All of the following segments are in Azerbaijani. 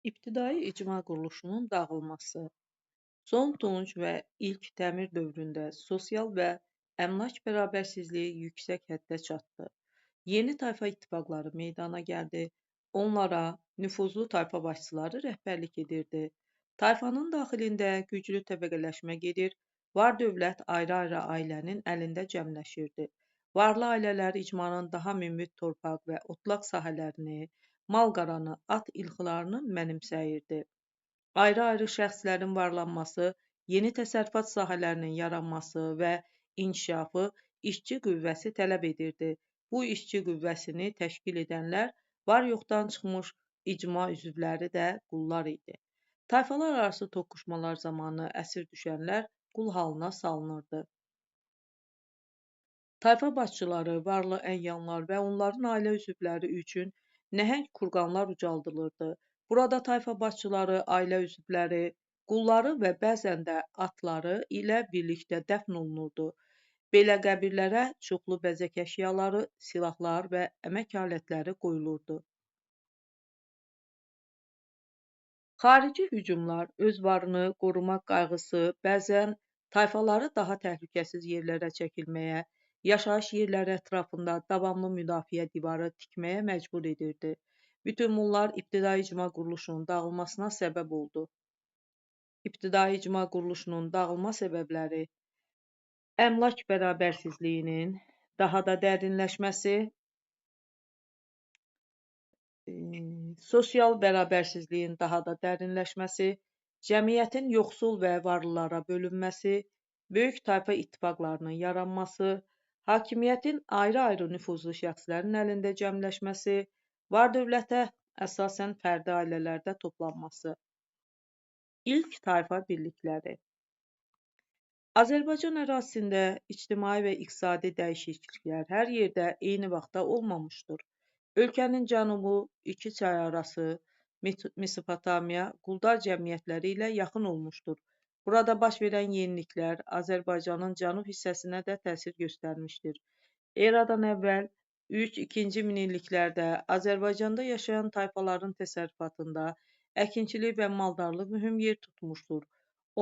İbtidai icma quruluşunun dağılması. Son Tunc və ilk Təmir dövründə sosial və əmlak bərabərsizliyi yüksək həddə çatdı. Yeni tayfa ittifaqları meydana gəldi. Onlara nüfuzlu tayfa başçıları rəhbərlik edirdi. Tayfanın daxilində güclü təbəqələşmə gedir. Var dövlət ayrı-ayrı ailənin əlində cəmləşirdi. Varlı ailələr icmanın daha münbit torpaq və otlaq sahələrini, mal-qaranı, at ilxılarını mənimsəyirdi. Ayrı-ayrı şəxslərin varlanması, yeni təsərrüfat sahələrinin yaranması və inkişafı işçi qüvvəsi tələb edirdi. Bu işçi qüvvəsini təşkil edənlər var-yoxdan çıxmış icma üzvləri də qullar idi. Tayfalar arası toqquşmalar zamanı əsir düşənlər qul halına salınırdı. Tayfa başçıları, varlı əyanlar və onların ailə üzvləri üçün nəhəng kurqanlar ucaldılırdı. Burada tayfa başçıları, ailə üzvləri, qulları və bəzən də atları ilə birlikdə dəfn olunurdu. Belə qəbirlərə çoxlu bəzək əşyaları, silahlar və əmək alətləri qoyulurdu. Xarici hücumlar, öz varını qorumaq qayğısı bəzən tayfaları daha təhlükəsiz yerlərə çəkilməyə, yaşayış yerləri ətrafında davamlı müdafiə divarı tikməyə məcbur edirdi. Bütün bunlar ibtidai icma quruluşunun dağılmasına səbəb oldu. İbtidai icma quruluşunun dağılma səbəbləri: əmlak bərabərsizliyinin daha da dərinləşməsi, sosial bərabərsizliyin daha da dərinləşməsi, cəmiyyətin yoxsul və varlılara bölünməsi, böyük tayfa ittifaqlarının yaranması, hakimiyyətin ayrı-ayrı nüfuzlu şəxslərin əlində cəmləşməsi, var-dövlətə əsasən fərdi ailələrdə toplanması. İlk tayfa birlikləri. Azərbaycan ərazisində ictimai və iqtisadi dəyişikliklər hər yerdə eyni vaxtda olmamışdır. Ölkənin cənubu iki çay arası Mesopotamiya quldar cəmiyyətləri ilə yaxın olmuşdur. Burada baş verən yeniliklər Azərbaycanın cənub hissəsinə də təsir göstərmişdir. Eradan əvvəl 3-2 minilliklərdə Azərbaycanda yaşayan tayfaların təsərrüfatında əkinçilik və maldarlıq mühüm yer tutmuşdur.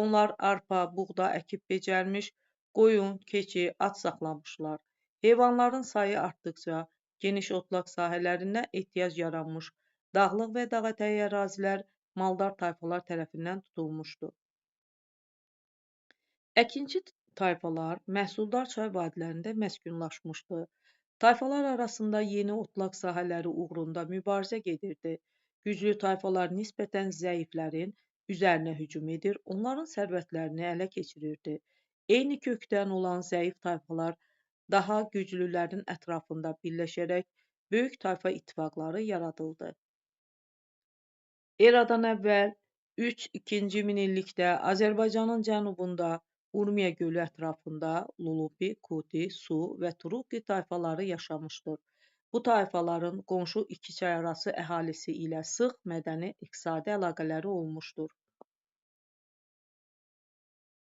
Onlar arpa, buğda əkib becərmiş, qoyun, keçi, at saxlamışlar. Heyvanların sayı artdıqca geniş otlaq sahələrinə ehtiyac yaranmış, dağlıq və dağətəyi ərazilər maldar tayfalar tərəfindən tutulmuşdu. Əkinçi tayfalar məhsuldar çay vadilərində məskunlaşmışdı. Tayfalar arasında yeni otlaq sahələri uğrunda mübarizə gedirdi. Güclü tayfalar nisbətən zəiflərin üzərinə hücum edir, onların sərvətlərini ələ keçirirdi. Eyni kökdən olan zəif tayfalar daha güclülərin ətrafında birləşərək böyük tayfa ittifaqları yaradıldı. Eradan əvvəl 3-2 minillikdə Azərbaycanın cənubunda Urmiya gölü ətrafında Lulupi, Kuti, Su və Turukki tayfaları yaşamışdır. Bu tayfaların qonşu iki çay arası əhalisi ilə sıx mədəni iqtisadi əlaqələri olmuşdur.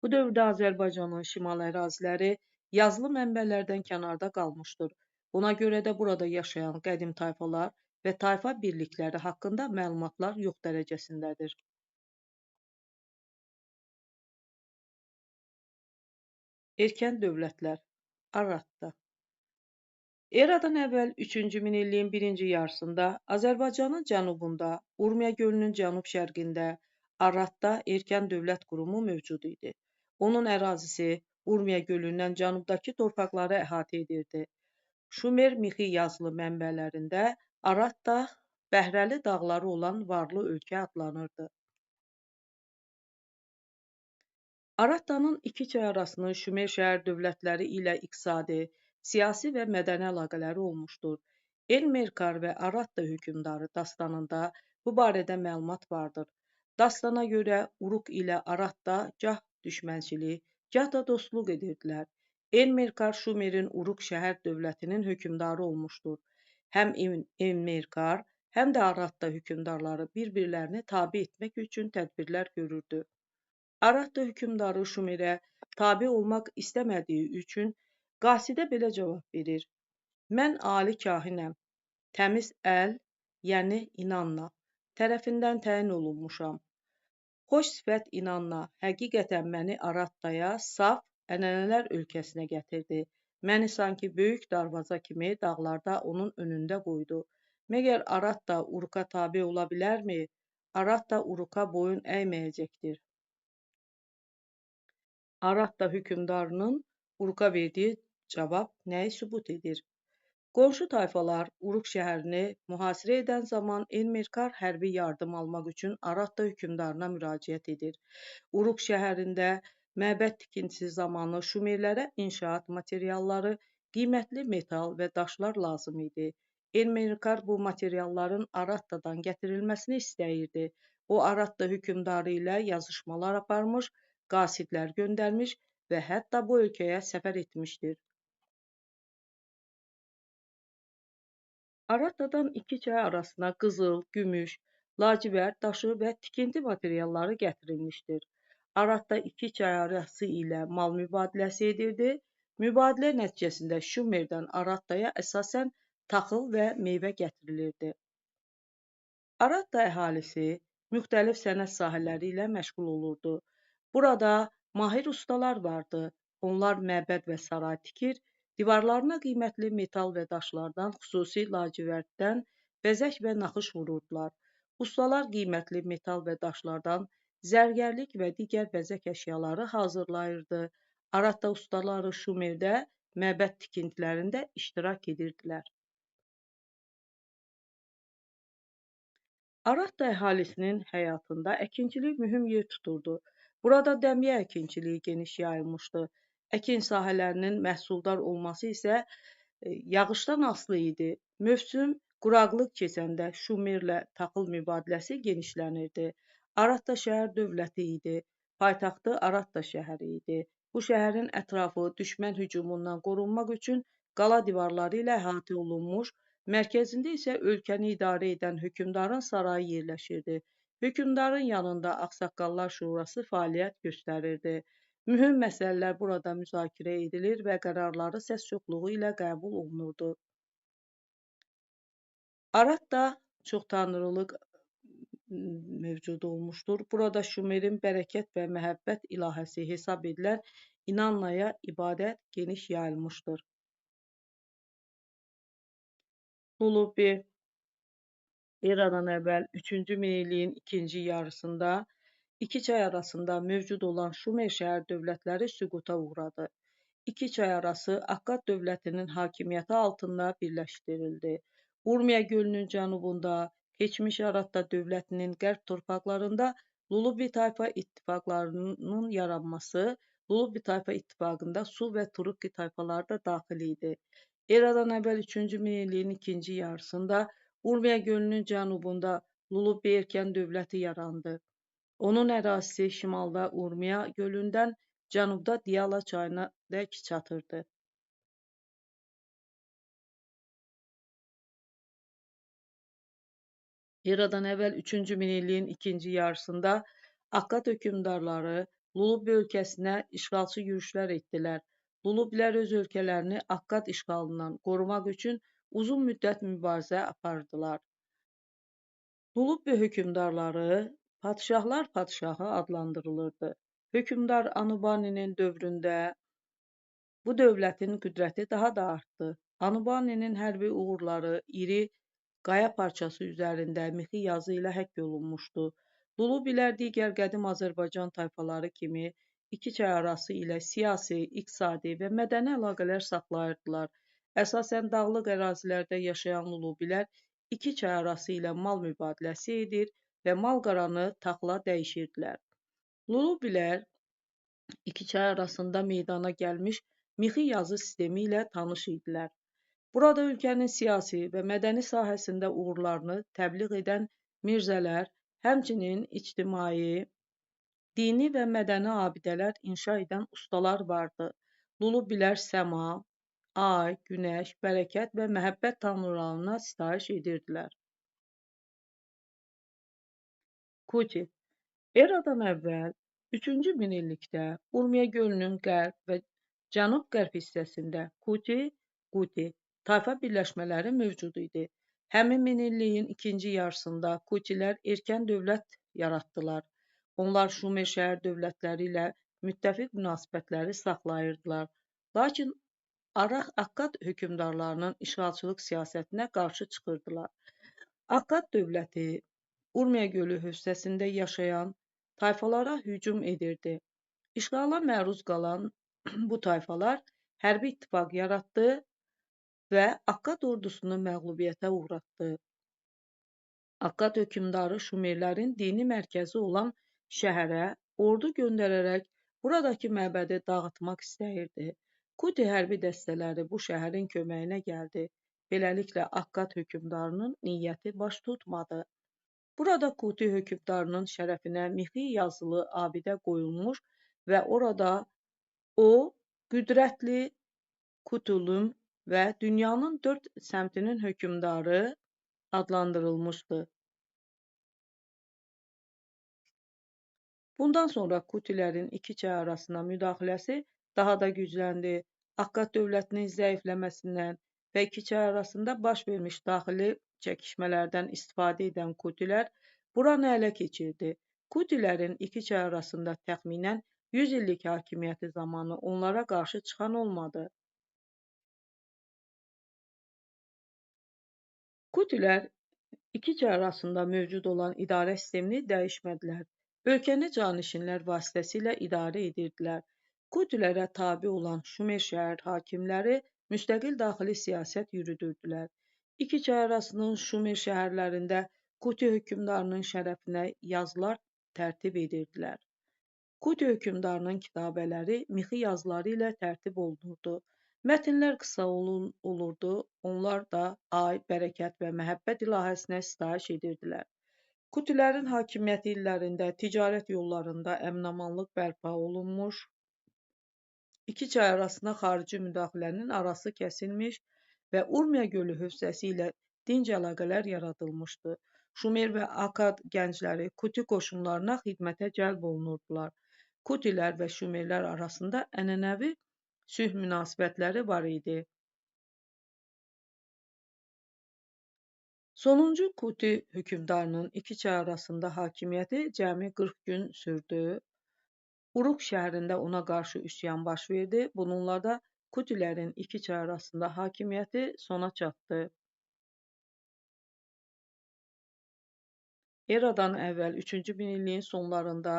Bu dövrdə Azərbaycanın şimal əraziləri yazılı mənbələrdən kənarda qalmışdır. Buna görə də burada yaşayan qədim tayfalar və tayfa birlikləri haqqında məlumatlar yox dərəcəsindədir. Erkən dövlətlər. Arratda. Eradan əvvəl 3-cü minilliyin birinci yarısında Azərbaycanın cənubunda, Urmiya gölünün cənub-şərqində Arratda erkən dövlət qurumu mövcud idi. Onun ərazisi Urmiya gölündən cənubdakı torpaqları əhatə edirdi. Şumer mixi yazılı mənbələrində Arratda bəhrəli dağları olan varlı ölkə adlanırdı. Arratdanın iki çay arasının Şumer şəhər dövlətləri ilə iqtisadi, siyasi və mədəni əlaqələri olmuşdur. El-Merkar və Arratta hökmdarı dastanında bu barədə məlumat vardır. Dastana görə Uruq ilə Arratta gah düşmənçilik, gah da dostluq edirdilər. El-Merkar Şumerin Uruq şəhər dövlətinin hökmdarı olmuşdur. Həm El-Merkar, həm də Arratta hökmdarları bir-birlərini tabe etmək üçün tədbirlər görürdü. Arratta hökmdarı Şumerə tabe olmaq istəmədiyi üçün qasidə belə cavab verir: Mən ali kahinəm, təmiz əl, yəni inanla. tərəfindən təyin olunmuşam. Xoş sifət inanla, həqiqətən məni Arattaya, saf ənənələr ölkəsinə gətirdi. Məni sanki böyük darvaza kimi dağlarda onun önündə qoydu. Məgər Aratta Uruka tabe ola bilərmi? Aratta Uruka boyun əyməyəcəkdir. Aratta hökmdarının Uruka verdiyi cavab nəyi sübut edir? Qonşu tayfalar Uruk şəhərini mühasirə edən zaman Enmerkar hərbi yardım almaq üçün Aratta hökmdarına müraciət edir. Uruk şəhərində məbəd tikintisi zamanı Şumerlərə inşaat materialları, qiymətli metal və daşlar lazım idi. Enmerkar bu materialların Arattadan gətirilməsini istəyirdi. O Aratta hökmdarı ilə yazışmalar aparmış, qasidlər göndərmiş və hətta bu ölkəyə səfər etmişdir. Arattadan iki çay arasına qızıl, gümüş, lacivərd daşı və tikinti materialları gətirilmişdir. Aratta iki çay arası ilə mal mübadiləsi edirdi. Mübadilə nəticəsində Şumerdən Arattaya əsasən taxıl və meyvə gətirilirdi. Aratta əhalisi müxtəlif sənət sahələri ilə məşğul olurdu. Burada mahir ustalar vardı. Onlar məbəd və saray tikir, divarlarına qiymətli metal və daşlardan, xüsusi lacivərddən bəzək və naxış vururdular. Ustalar qiymətli metal və daşlardan zərgərlik və digər bəzək əşyaları hazırlayırdı. Aratta ustaları Şumerdə məbəd tikintilərində iştirak edirdilər. Aratta əhalisinin həyatında əkinçilik mühüm yer tuturdu. Burada dəmiyə əkinçiliyi geniş yayılmışdı. Əkin sahələrinin məhsuldar olması isə yağışdan asılı idi. Mövsüm quraqlıq keçəndə Şumerlə taxıl mübadiləsi genişlənirdi. Aratta şəhər dövləti idi. Paytaxtı Aratta şəhəri idi. Bu şəhərin ətrafı düşmən hücumundan qorunmaq üçün qala divarları ilə əhatə olunmuş, mərkəzində isə ölkəni idarə edən hökmdarın sarayı yerləşirdi. Hökmdarın yanında Ağsaqqallar Şurası fəaliyyət göstərirdi. Mühüm məsələlər burada müzakirə edilir və qərarları səs çoxluğu ilə qəbul olunurdu. Aratta çoxtanrılıq mövcud olmuşdur. Burada Şumerin bərəkət və məhəbbət ilahəsi hesab edilən İnannaya ibadət geniş yayılmışdır. Lullubi eradan əvvəl 3-cü minilliyin ikinci yarısında iki çay arasında mövcud olan Şumer şəhər dövlətləri süquta uğradı. İki çay arası Akkad dövlətinin hakimiyyəti altında birləşdirildi. Urmiya gölünün cənubunda, keçmiş Aratta dövlətinin qərb torpaqlarında Lullubi tayfa ittifaqlarının yaranması, Lullubi tayfa ittifaqında Su və Turukki tayfaları da daxil idi. Eradan əvvəl 3-cü minilliyin ikinci yarısında Urmiya gölünün cənubunda Lullubi erkən dövləti yarandı. Onun ərazisi şimalda Urmiya gölündən, cənubda Diyala çayına dək çatırdı. Eradan əvvəl 3-cü minilliyin ikinci yarısında Akkad hökmdarları Lullubi ölkəsinə işğalçı yürüşlər etdilər. Lullubilər öz ölkələrini Akkad işğalından qorumaq üçün uzun müddət mübarizə apardılar. Lullubi hökmdarları padşahlar padşahı adlandırılırdı. Hökmdar Anubaninin dövründə bu dövlətin qüdrəti daha da artdı. Anubaninin hərbi uğurları iri qaya parçası üzərində mixi yazı ilə həkk olunmuşdu. Lullubilər digər qədim Azərbaycan tayfaları kimi iki çay arası ilə siyasi, iqtisadi və mədəni əlaqələr saxlayırdılar. Əsasən dağlıq ərazilərdə yaşayan Lullubilər iki çay arası ilə mal mübadiləsi edir və mal-qaranı taxıla dəyişirdilər. Lullubilər iki çay arasında meydana gəlmiş mixi yazı sistemi ilə tanış idilər. Burada ölkənin siyasi və mədəni sahəsində uğurlarını təbliğ edən mirzələr, həmçinin ictimai, dini və mədəni abidələr inşa edən ustalar vardı. Lullubilər səma, ay, günəş, bərəkət və məhəbbət tanrılarına sitayiş edirdilər. Kuti eradan əvvəl 3-cü minillikdə Urmiya gölünün qərb və cənub-qərb hissəsində Kuti, Quti tayfa birləşmələri mövcud idi. Həmin minilliyin ikinci yarısında Kutilər erkən dövlət yaratdılar. Onlar Şumer şəhər dövlətləri ilə müttəfiq münasibətləri saxlayırdılar. Lakin Akkad hökmdarlarının işğalçılıq siyasətinə qarşı çıxırdılar. Akkad dövləti Urmiya gölü hövzəsində yaşayan tayfalara hücum edirdi. İşğala məruz qalan bu tayfalar hərbi ittifaq yaratdı və Akkad ordusunu məğlubiyyətə uğratdı. Akkad hökmdarı Şumerlərin dini mərkəzi olan şəhərə ordu göndərərək buradakı məbədi dağıtmaq istəyirdi. Kuti hərbi dəstələri bu şəhərin köməyinə gəldi. Beləliklə Akkad hökmdarının niyyəti baş tutmadı. Burada Kuti hökmdarının şərəfinə mixi yazılı abidə qoyulmuş və orada o, qüdrətli Kutulum və dünyanın 4 səmtinin hökmdarı adlandırılmışdı. Bundan sonra Kutilərin iki çay arasına müdaxiləsi daha da gücləndi. Akkad dövlətinin zəifləməsindən və iki çay arasında baş vermiş daxili çəkişmələrdən istifadə edən Kutilər buranı ələ keçirdi. Kutilərin iki çay arasında təxminən 100 illik hakimiyyəti zamanı onlara qarşı çıxan olmadı. Kutilər iki çay arasında mövcud olan idarə sistemini dəyişmədilər. Ölkəni canişinlər vasitəsilə idarə edirdilər. Kutilərə tabe olan Şumer şəhər hakimləri müstəqil daxili siyasət yürüdürdülər. İki çay arasının Şumer şəhərlərində Kuti hökmdarının şərəfinə yazılar tərtib edirdilər. Kuti hökmdarının kitabələri mixi yazıları ilə tərtib olunurdu. Mətnlər qısa olurdu, onlar da ay, bərəkət və məhəbbət ilahəsinə sitayiş edirdilər. Kutilərin hakimiyyəti illərində ticarət yollarında əmin-amanlıq bərpa olunmuş, iki çay arasına xarici müdaxilənin arası kəsilmiş və Urmiya gölü hövzəsi ilə dinc əlaqələr yaradılmışdı. Şumer və Akkad gəncləri Kuti qoşunlarına xidmətə cəlb olunurdular. Kutilər və Şumerlər arasında ənənəvi sülh münasibətləri var idi. Sonuncu Kuti hökmdarının iki çay arasında hakimiyyəti cəmi 40 gün sürdü. Uruk şəhərində ona qarşı üsyan baş verdi. Bununla da Kutilərin iki çay arasında hakimiyyəti sona çatdı. Eradan əvvəl 3-cü minilliyin sonlarında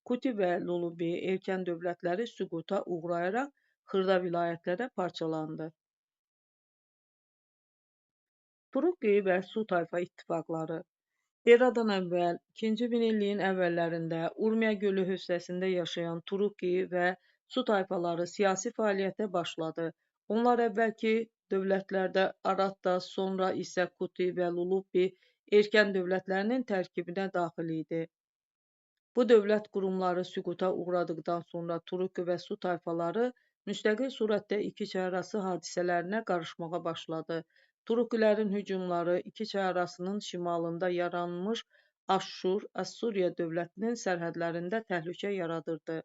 Kuti və Lulubi erkən dövlətləri süquta uğrayaraq xırda vilayətlərə parçalandı. Turukki və Su tayfa ittifaqları Eradan əvvəl 2-ci minilliyin əvvəllərində Urmiya gölü hövzəsində yaşayan Turukki və Su tayfaları siyasi fəaliyyətə başladı. Onlar əvvəlki dövlətlərdə Aratta, sonra isə Kuti və Lulubi erkən dövlətlərinin tərkibinə daxil idi. Bu dövlət qurumları süquta uğradıqdan sonra Turukki və Su tayfaları müstəqil surətdə iki çay arası hadisələrinə qarışmağa başladı. Turukkilərin hücumları iki çay arasının şimalında yaranmış Aşşur-Assuriya dövlətinin sərhədlərində təhlükə yaradırdı.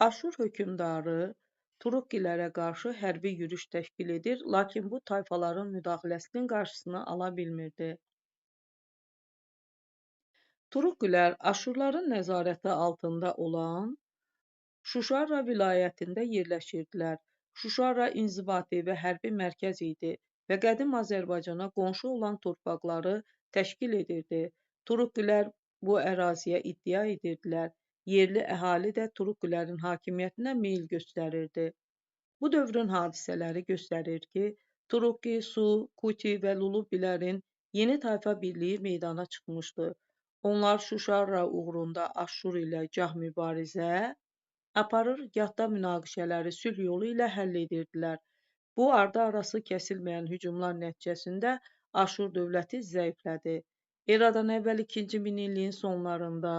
Aşşur hökmdarı Turukkilərə qarşı hərbi yürüş təşkil edir, lakin bu tayfaların müdaxiləsinin qarşısını ala bilmirdi. Turukkilər Aşşurların nəzarəti altında olan Şuşarra vilayətində yerləşirdilər. Şuşarra inzibati və hərbi mərkəz idi və qədim Azərbaycana qonşu olan torpaqları təşkil edirdi. Turukkilər bu əraziyə iddia edirdilər. Yerli əhali də Turukkilərin hakimiyyətinə meyil göstərirdi. Bu dövrün hadisələri göstərir ki, Turukki, Su, Kuti və Lulubilərin yeni tayfa birliyi meydana çıxmışdı. Onlar Şuşarra uğrunda Aşşur ilə gah mübarizə aparır, gah da münaqişələri sülh yolu ilə həll edirdilər. Bu, ardı-arası kəsilməyən hücumlar nəticəsində Aşşur dövləti zəiflədi. Eradan əvvəl 2-ci minilliyin sonlarında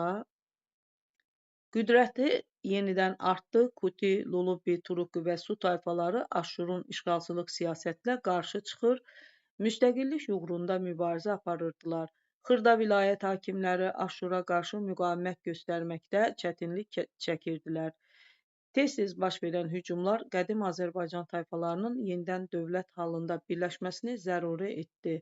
qüdrəti yenidən artdı. Kuti, Lulubi, Turukki və Su tayfaları Aşşurun işğalçılıq siyasətinə qarşı çıxır, müstəqillik uğrunda mübarizə aparırdılar. Xırda vilayət hakimləri Aşşura qarşı müqavimət göstərməkdə çətinlik çəkirdilər. Tez-tez baş verən hücumlar qədim Azərbaycan tayfalarının yenidən dövlət halında birləşməsini zəruri etdi.